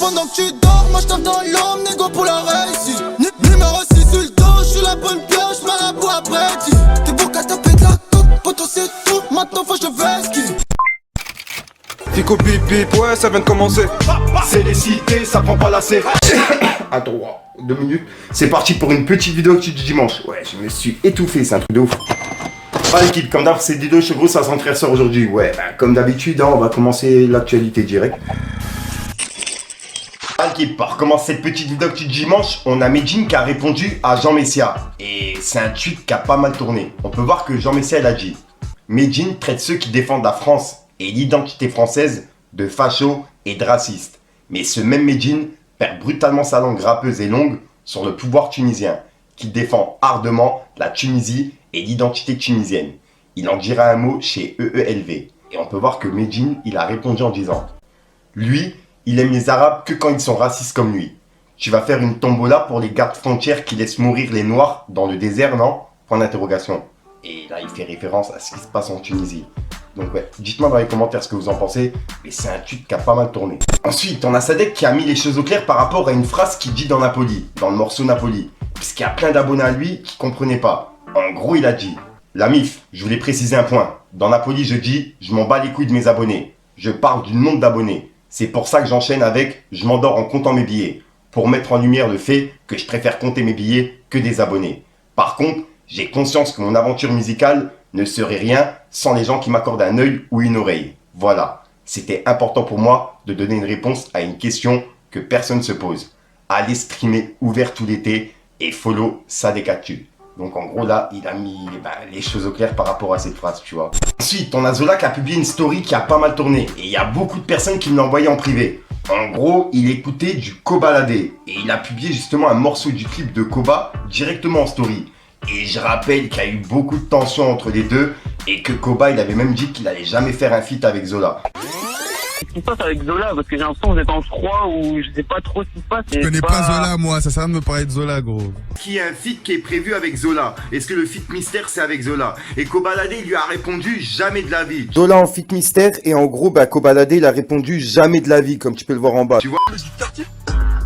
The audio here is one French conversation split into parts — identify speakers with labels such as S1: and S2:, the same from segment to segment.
S1: pendant que tu dors, moi j'taffe dans l'homme, négo pour la réussite. Numéro 6 sur le dos, j'suis la bonne pioche, marabout après dit. T'es beau qu'à taper de la coque, poto c'est tout, maintenant faut que je vais ski.
S2: Fico bip bip, ouais ça vient de commencer.
S3: C'est les cités, ça prend pas la C. Attends, 2 minutes. C'est parti pour une petite vidéo du dimanche. Ouais, je me suis étouffé, c'est un truc de ouf. Bah l'équipe, comme d'hab, c'est Dido Chevreau, ça s'en sort aujourd'hui. Ouais, bah, comme d'habitude, hein, on va commencer l'actualité direct. L'équipe, pour commencer cette petite vidéo du dimanche, on a Medjin qui a répondu à Jean Messia. Et c'est un tweet qui a pas mal tourné. On peut voir que Jean Messia, il a dit: Medjin traite ceux qui défendent la France et l'identité française de fachos et de racistes. Mais ce même Medjin perd brutalement sa langue râpeuse et longue sur le pouvoir tunisien, qui défend ardemment la Tunisie et l'identité tunisienne. Il en dira un mot chez EELV. Et on peut voir que Medjin, il a répondu en disant: lui, il aime les Arabes que quand ils sont racistes comme lui. Tu vas faire une tombola pour les gardes frontières qui laissent mourir les Noirs dans le désert, non ? Point d'interrogation. Et là, il fait référence à ce qui se passe en Tunisie. Donc ouais, dites-moi dans les commentaires ce que vous en pensez, mais c'est un tweet qui a pas mal tourné. Ensuite, on a Sadek qui a mis les choses au clair par rapport à une phrase qu'il dit dans Napoli, dans le morceau Napoli. Puisqu'il y a plein d'abonnés à lui qui comprenaient pas. En gros, il a dit: la MIF, je voulais préciser un point. Dans Napoli, je dis, je m'en bats les couilles de mes abonnés. Je parle du nombre d'abonnés. C'est pour ça que j'enchaîne avec, je m'endors en comptant mes billets. Pour mettre en lumière le fait que je préfère compter mes billets que des abonnés. Par contre, j'ai conscience que mon aventure musicale ne serait rien sans les gens qui m'accordent un œil ou une oreille. Voilà, c'était important pour moi de donner une réponse à une question que personne ne se pose. Allez streamer ouvert tout l'été et follow Sadek Actu. Donc en gros là, il a mis les choses au clair par rapport à cette phrase, tu vois. Ensuite, on a Zola qui a publié une story qui a pas mal tourné. Et il y a beaucoup de personnes qui me l'ont envoyé en privé. En gros, il écoutait du Kobalade. Et il a publié justement un morceau du clip de Koba directement en story. Et je rappelle qu'il y a eu beaucoup de tensions entre les deux et que Koba, il avait même dit qu'il allait jamais faire un feat avec Zola.
S4: Ce qui se passe avec Zola, parce que j'ai l'impression que vous êtes en froid ou je sais pas trop ce qui se passe.
S5: Je connais pas Zola, moi, ça sert à rien de me parler de Zola, gros.
S3: Qui a un feat qui est prévu avec Zola? Est-ce que le feat mystère c'est avec Zola? Et Kobalade lui a répondu jamais de la vie. Zola en feat mystère et en gros Kobalade il a répondu jamais de la vie, comme tu peux le voir en bas. Tu vois?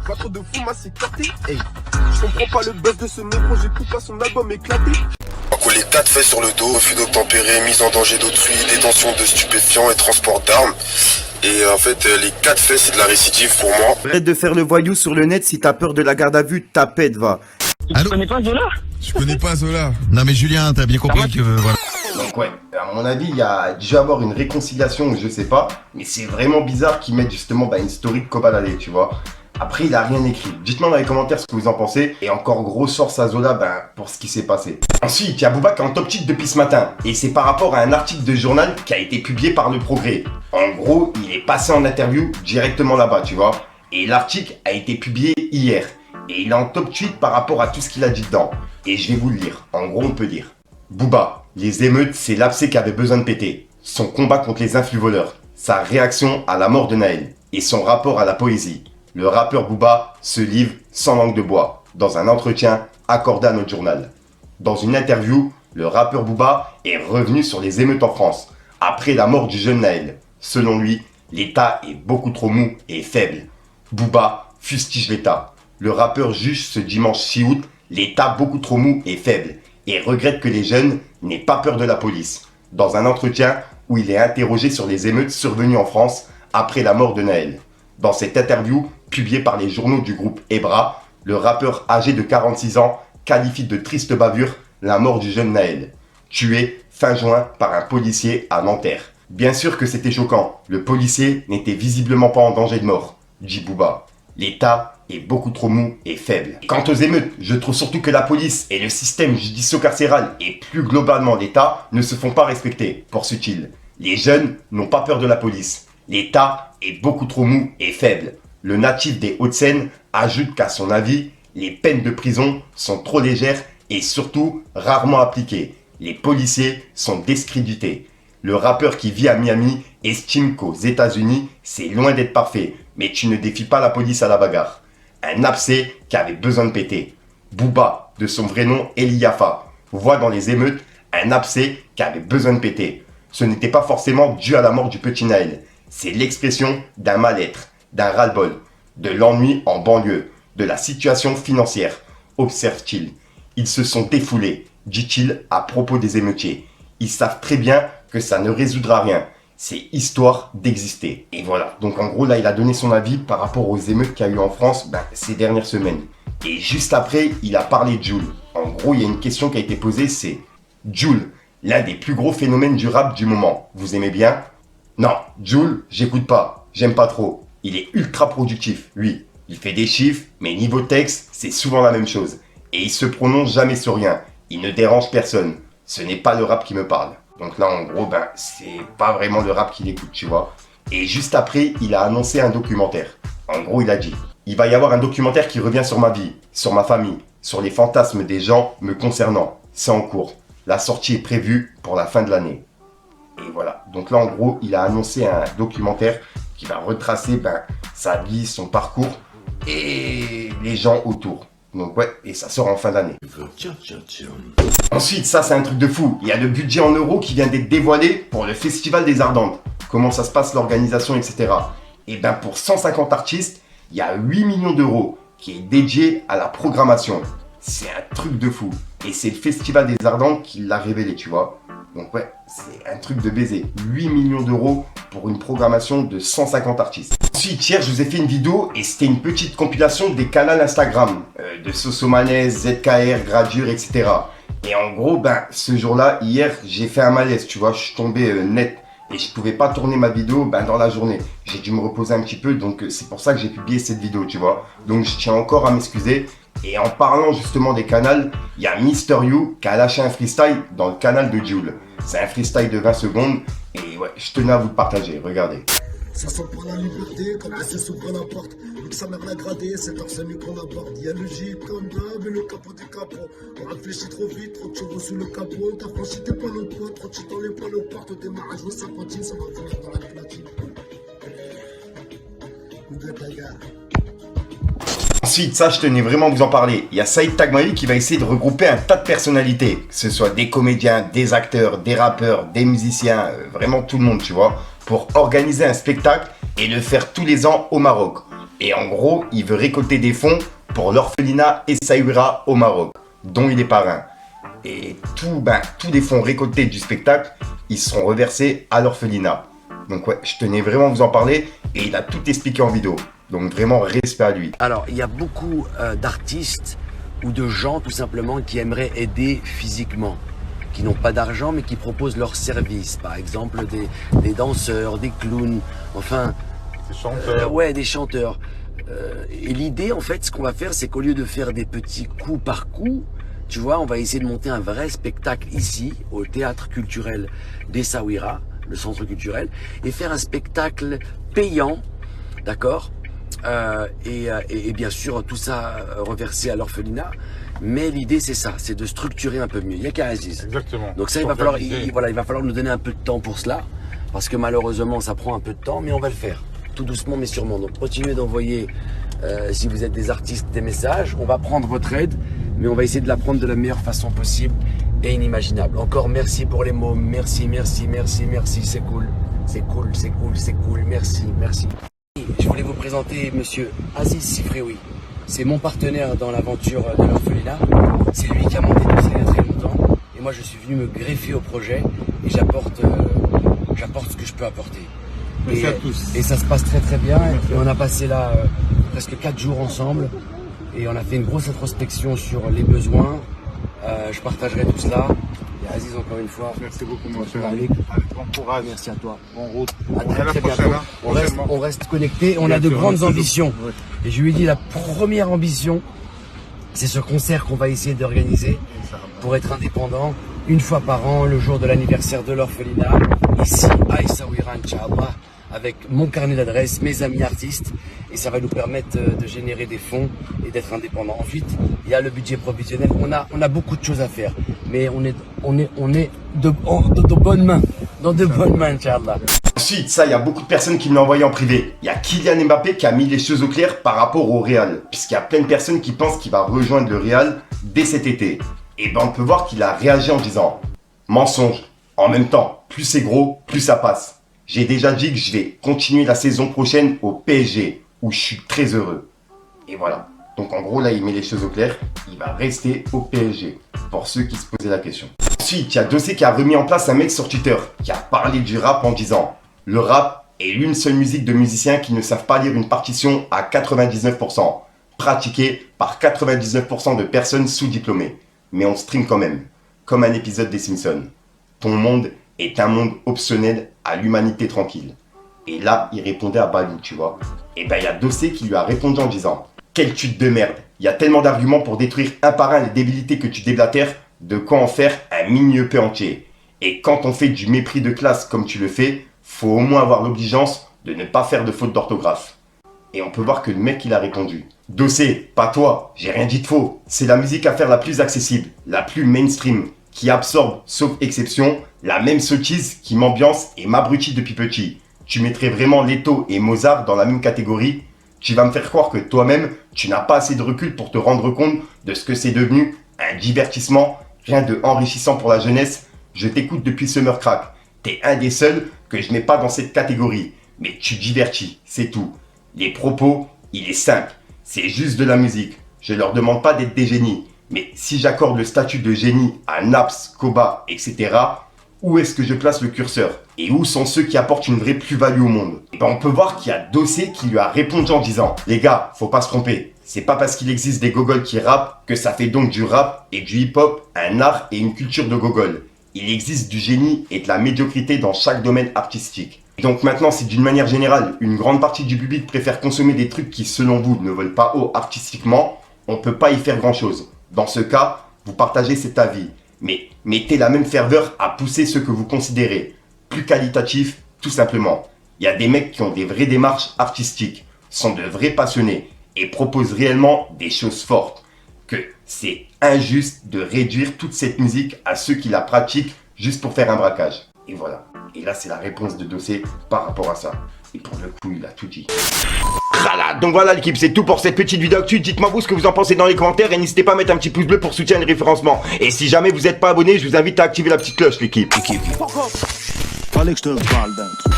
S6: Pas trop de fou, ma c'est éclaté. Hey, je comprends pas le buzz de ce négro, j'écoute pas son album éclaté.
S7: Coller 4 faits sur le dos, refus d'obtempérer, mise en danger d'autrui, détention de stupéfiants et transport d'armes. Et en fait, les 4 faits, c'est de la récidive pour moi.
S3: Arrête de faire le voyou sur le net, si t'as peur de la garde à vue, ta pète va.
S4: Tu connais pas Zola?
S5: Je connais pas Zola.
S8: Non mais Julien, t'as bien compris que voilà.
S3: Donc ouais, à mon avis, il y a dû avoir une réconciliation, je sais pas. Mais c'est vraiment bizarre qu'ils mettent justement une story de Kobalade, tu vois. Après, il a rien écrit. Dites-moi dans les commentaires ce que vous en pensez. Et encore gros source à Zola pour ce qui s'est passé. Ensuite, il y a Booba qui est en top titre depuis ce matin. Et c'est par rapport à un article de journal qui a été publié par Le Progrès. En gros, il est passé en interview directement là-bas, tu vois. Et l'article a été publié hier. Et il est en top tweet par rapport à tout ce qu'il a dit dedans. Et je vais vous le lire. En gros, on peut dire: Booba, les émeutes, c'est l'abcès qui avait besoin de péter. Son combat contre les influx voleurs. Sa réaction à la mort de Naël. Et son rapport à la poésie. Le rappeur Booba se livre sans langue de bois dans un entretien accordé à notre journal. Dans une interview, le rappeur Booba est revenu sur les émeutes en France après la mort du jeune Naël. Selon lui, l'État est beaucoup trop mou et faible. Booba fustige l'État. Le rappeur juge ce dimanche 6 août l'État beaucoup trop mou et faible et regrette que les jeunes n'aient pas peur de la police. Dans un entretien où il est interrogé sur les émeutes survenues en France après la mort de Naël. Dans cette interview, publiée par les journaux du groupe Ebra, le rappeur âgé de 46 ans qualifie de triste bavure la mort du jeune Naël, tué fin juin par un policier à Nanterre. Bien sûr que c'était choquant, le policier n'était visiblement pas en danger de mort, dit Booba. L'État est beaucoup trop mou et faible. Quant aux émeutes, je trouve surtout que la police et le système judiciaire-carcéral et plus globalement l'État ne se font pas respecter, poursuit-il. Les jeunes n'ont pas peur de la police. L'État est beaucoup trop mou et faible. Le natif des Hauts-de-Seine ajoute qu'à son avis, les peines de prison sont trop légères et surtout rarement appliquées. Les policiers sont discrédités. Le rappeur qui vit à Miami estime qu'aux États-Unis, c'est loin d'être parfait, mais tu ne défies pas la police à la bagarre. Un abcès qui avait besoin de péter. Booba, de son vrai nom Eliafa, voit dans les émeutes un abcès qui avait besoin de péter. Ce n'était pas forcément dû à la mort du petit Naël. C'est l'expression d'un mal-être, d'un ras-le-bol. de l'ennui en banlieue, de la situation financière, observe-t-il. Ils se sont défoulés, dit-il à propos des émeutiers. Ils savent très bien que ça ne résoudra rien. C'est histoire d'exister. Et voilà. Donc en gros, là, il a donné son avis par rapport aux émeutes qu'il y a eu en France ces dernières semaines. Et juste après, il a parlé de Jul. En gros, il y a une question qui a été posée, c'est Jul, l'un des plus gros phénomènes du rap du moment. Vous aimez bien? Non, Jul, j'écoute pas. J'aime pas trop. Il est ultra productif, lui. Il fait des chiffres, mais niveau texte, c'est souvent la même chose. Et il se prononce jamais sur rien. Il ne dérange personne. Ce n'est pas le rap qui me parle. Donc là, en gros, c'est pas vraiment le rap qu'il écoute, tu vois. Et juste après, il a annoncé un documentaire. En gros, il a dit, il va y avoir un documentaire qui revient sur ma vie, sur ma famille, sur les fantasmes des gens me concernant. C'est en cours. La sortie est prévue pour la fin de l'année. Et voilà. Donc là, en gros, il a annoncé un documentaire qui va retracer sa vie, son parcours et les gens autour. Donc ouais, et ça sort en fin d'année. Ensuite, ça c'est un truc de fou. Il y a le budget en euros qui vient d'être dévoilé pour le Festival des Ardentes. Comment ça se passe, l'organisation, etc. Et pour 150 artistes, il y a 8 millions d'euros qui est dédié à la programmation. C'est un truc de fou. Et c'est le Festival des Ardentes qui l'a révélé, tu vois. Donc ouais, c'est un truc de baiser. 8 millions d'euros pour une programmation de 150 artistes. Ensuite, hier, je vous ai fait une vidéo et c'était une petite compilation des canaux Instagram de Sosomanes, ZKR, Gradure, etc. Et en gros, ce jour-là, hier, j'ai fait un malaise, tu vois, je suis tombé net. Et je pouvais pas tourner ma vidéo dans la journée. J'ai dû me reposer un petit peu, donc c'est pour ça que j'ai publié cette vidéo, tu vois. Donc je tiens encore à m'excuser. Et en parlant justement des canals, il y a Mister You qui a lâché un freestyle dans le canal de Jul. C'est un freestyle de 20 secondes et ouais, je tenais à vous le partager, regardez.
S1: Ça sent pas la liberté, comme ça s'ouvre la porte. Vu que sa mère l'a gradé, c'est arsenic qu'on aborde. Y'a le Jeep comme d'hab et le capot des capots. On réfléchit trop vite, trop de chevaux sous le capot. T'as franchi tes panneaux de poids, trop de shit dans les panneaux de porte. Au démarrage, je ça continue, ça va finir dans la platine. Oublie ta gare.
S3: Ensuite, ça je tenais vraiment à vous en parler. Il y a Saïd Tagmaoui qui va essayer de regrouper un tas de personnalités. Que ce soit des comédiens, des acteurs, des rappeurs, des musiciens, vraiment tout le monde, tu vois. Pour organiser un spectacle et le faire tous les ans au Maroc. Et en gros, il veut récolter des fonds pour l'orphelinat Essaouira au Maroc, dont il est parrain. Et tous les fonds récoltés du spectacle, ils seront reversés à l'orphelinat. Donc ouais, je tenais vraiment à vous en parler et il a tout expliqué en vidéo. Donc vraiment, respect à lui.
S9: Alors, il y a beaucoup d'artistes ou de gens tout simplement qui aimeraient aider physiquement, qui n'ont pas d'argent mais qui proposent leurs services. Par exemple, des danseurs, des clowns, enfin... Des chanteurs. Ouais, des chanteurs. Et l'idée, en fait, ce qu'on va faire, c'est qu'au lieu de faire des petits coups par coup, tu vois, on va essayer de monter un vrai spectacle ici, au théâtre culturel d'Essaouira, le centre culturel, et faire un spectacle payant, d'accord, et bien sûr, tout ça reversé à l'orphelinat. Mais l'idée, c'est ça, c'est de structurer un peu mieux. Il y a qu'à Aziz.
S10: Exactement.
S9: Donc ça, il va falloir nous donner un peu de temps pour cela, parce que malheureusement, ça prend un peu de temps, mais on va le faire. Tout doucement, mais sûrement. Donc continuez d'envoyer, si vous êtes des artistes, des messages. On va prendre votre aide, mais on va essayer de la prendre de la meilleure façon possible et inimaginable. Encore merci pour les mots. Merci, merci, merci, merci. C'est cool. C'est cool, c'est cool, c'est cool. Merci, merci. Je voulais vous présenter monsieur Aziz Sifrioui. C'est mon partenaire dans l'aventure de l'orphelinat. C'est lui qui a monté tout ça il y a très longtemps. Et moi, je suis venu me greffer au projet et j'apporte ce que je peux apporter.
S10: Merci à tous.
S9: Et ça se passe très très bien. Et on a passé là presque 4 jours ensemble. Et on a fait une grosse introspection sur les besoins. Je partagerai tout cela. Et Aziz, encore une fois.
S10: Merci beaucoup, mon cher.
S9: Avec
S10: bon courage.
S9: Merci à toi.
S10: Bonne route.
S9: À très bientôt. On reste connectés. On a de grandes ambitions. Et je lui ai dit, la première ambition, c'est ce concert qu'on va essayer d'organiser pour être indépendant. Une fois par an, le jour de l'anniversaire de l'orphelinat, ici à Essaouira, Inch'Allah, avec mon carnet d'adresses, mes amis artistes, et ça va nous permettre de générer des fonds et d'être indépendants. Ensuite, il y a le budget provisionnel. On a beaucoup de choses à faire, mais on est de bonnes mains, dans de bonnes mains, Inch'Allah.
S3: Ensuite, ça, il y a beaucoup de personnes qui me l'ont envoyé en privé. Il y a Kylian Mbappé qui a mis les choses au clair par rapport au Real, puisqu'il y a plein de personnes qui pensent qu'il va rejoindre le Real dès cet été. Et on peut voir qu'il a réagi en disant « Mensonge, en même temps, plus c'est gros, plus ça passe. J'ai déjà dit que je vais continuer la saison prochaine au PSG. ou je suis très heureux. Et voilà. Donc en gros là il met les choses au clair, il va rester au PSG, pour ceux qui se posaient la question. Ensuite, il y a Dossé qui a remis en place un mec sur Twitter, qui a parlé du rap en disant « Le rap est l'une seule musique de musiciens qui ne savent pas lire une partition à 99%, pratiquée par 99% de personnes sous-diplômées. Mais on stream quand même, comme un épisode des Simpsons. Ton monde est un monde optionnel à l'humanité tranquille. » Et là, il répondait à Balou, tu vois. Et ben, il y a Dossé qui lui a répondu en disant « Quelle chute de merde. Il y a tellement d'arguments pour détruire un par un les débilités que tu déblatères, de quoi en faire un mini-EP entier. Et quand on fait du mépris de classe comme tu le fais, faut au moins avoir l'obligeance de ne pas faire de faute d'orthographe. » Et on peut voir que le mec, il a répondu « Dossé, pas toi, j'ai rien dit de faux. C'est la musique à faire la plus accessible, la plus mainstream, qui absorbe, sauf exception, la même sottise qui m'ambiance et m'abrutit depuis petit. Tu mettrais vraiment Leto et Mozart dans la même catégorie? Tu vas me faire croire que toi-même, tu n'as pas assez de recul pour te rendre compte de ce que c'est devenu un divertissement, rien de enrichissant pour la jeunesse. Je t'écoute depuis Summer Crack. T'es un des seuls que je mets pas dans cette catégorie. Mais tu divertis, c'est tout. Les propos, il est simple. C'est juste de la musique. Je leur demande pas d'être des génies. Mais si j'accorde le statut de génie à Naps, Koba, etc., où est-ce que je place le curseur? Et où sont ceux qui apportent une vraie plus-value au monde? Et ben on peut voir qu'il y a Dossé qui lui a répondu en disant « Les gars, faut pas se tromper. C'est pas parce qu'il existe des gogols qui rappent que ça fait donc du rap et du hip-hop un art et une culture de gogol. Il existe du génie et de la médiocrité dans chaque domaine artistique. » Et donc maintenant, si d'une manière générale, une grande partie du public préfère consommer des trucs qui, selon vous, ne volent pas haut artistiquement, on peut pas y faire grand-chose. Dans ce cas, vous partagez cet avis. Mais mettez la même ferveur à pousser ce que vous considérez plus qualitatif, tout simplement. Il y a des mecs qui ont des vraies démarches artistiques, sont de vrais passionnés et proposent réellement des choses fortes. Que c'est injuste de réduire toute cette musique à ceux qui la pratiquent juste pour faire un braquage. Et voilà. Et là, c'est la réponse de Dossé par rapport à ça. Et pour le coup, il a tout dit. Voilà, donc voilà l'équipe, c'est tout pour cette petite vidéo actu. Dites-moi vous ce que vous en pensez dans les commentaires et n'hésitez pas à mettre un petit pouce bleu pour soutenir le référencement. Et si jamais vous n'êtes pas abonné, je vous invite à activer la petite cloche l'équipe.
S6: Fallait que je te parle d'un truc.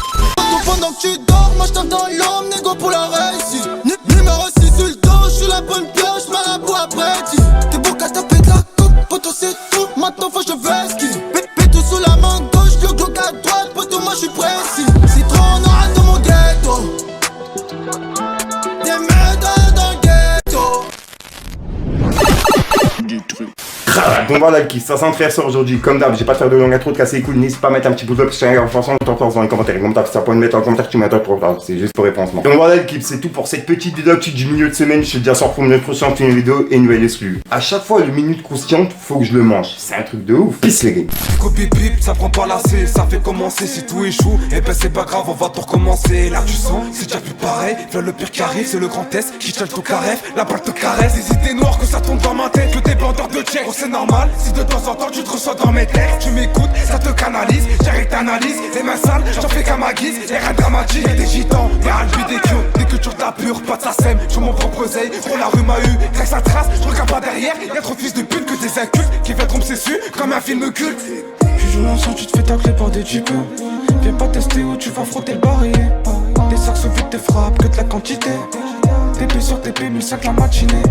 S11: Pendant que tu dors, moi je tape dans l'homme, négo pour la réussite. Numéro 6 sur le dos, je suis la bonne pioche, marabout après dit. T'es beau qu'à taper de la coupe, poto c'est tout, maintenant faut que je vais ski. Pétou sous la main gauche, le glock à droite, poto moi je suis précis. Citron noir dans mon ghetto. Des médailles dans le ghetto.
S6: Du truc.
S3: Donc voilà l'équipe, ça s'en faire ça aujourd'hui. Comme d'hab, j'ai pas de faire de longue intro, de casser les couilles. N'hésite pas à mettre un petit pouce bleu, parce que en forçant ton force dans les commentaires. Comme d'hab, si t'as pas de mettre en commentaire, tu mets un truc pour c'est juste pour référencement. Donc voilà l'équipe, c'est tout pour cette petite vidéo du milieu de semaine. Je te dis à soir pour une prochaine vidéo et une nouvelle exclue. À chaque fois, le minute croustillante, faut que je le mange. C'est un truc de ouf. Peace les gars.
S2: Copie bip, ça prend pas lassé, ça fait commencer. Si tout échoue, et ben c'est pas grave, on va tout recommencer. Là tu sens, c'est déjà plus pareil. Là le pire qui arrive, c'est le grand test qui tient ton carré. La balle te caresse, les idées noires que ça tombe dans ma tête. Le débordeur de check, oh, c'est normal. Si de temps en temps tu te reçois dans mes textes, tu m'écoutes, ça te canalise. J'arrête t'analyse, les mains sales, j'en fais qu'à ma guise. Y'a rien de dramatique, y'a des gitans, y'a un but des kios. Des cultures de la pure, pas de sa sème. J'suis mon propre zeille, pour la rue m'a eu. Trace à trace, j'regarde pas derrière. Y'a trop de fils de pute que des incultes qui viendront me cessu comme un film culte. Tu joues l'ensemble, tu te fais tacler par des types. Viens pas tester où tu vas frotter le barillet. Des sacs sous vite, des frappes, que de la quantité. TP sur TP, 1005 la matinée.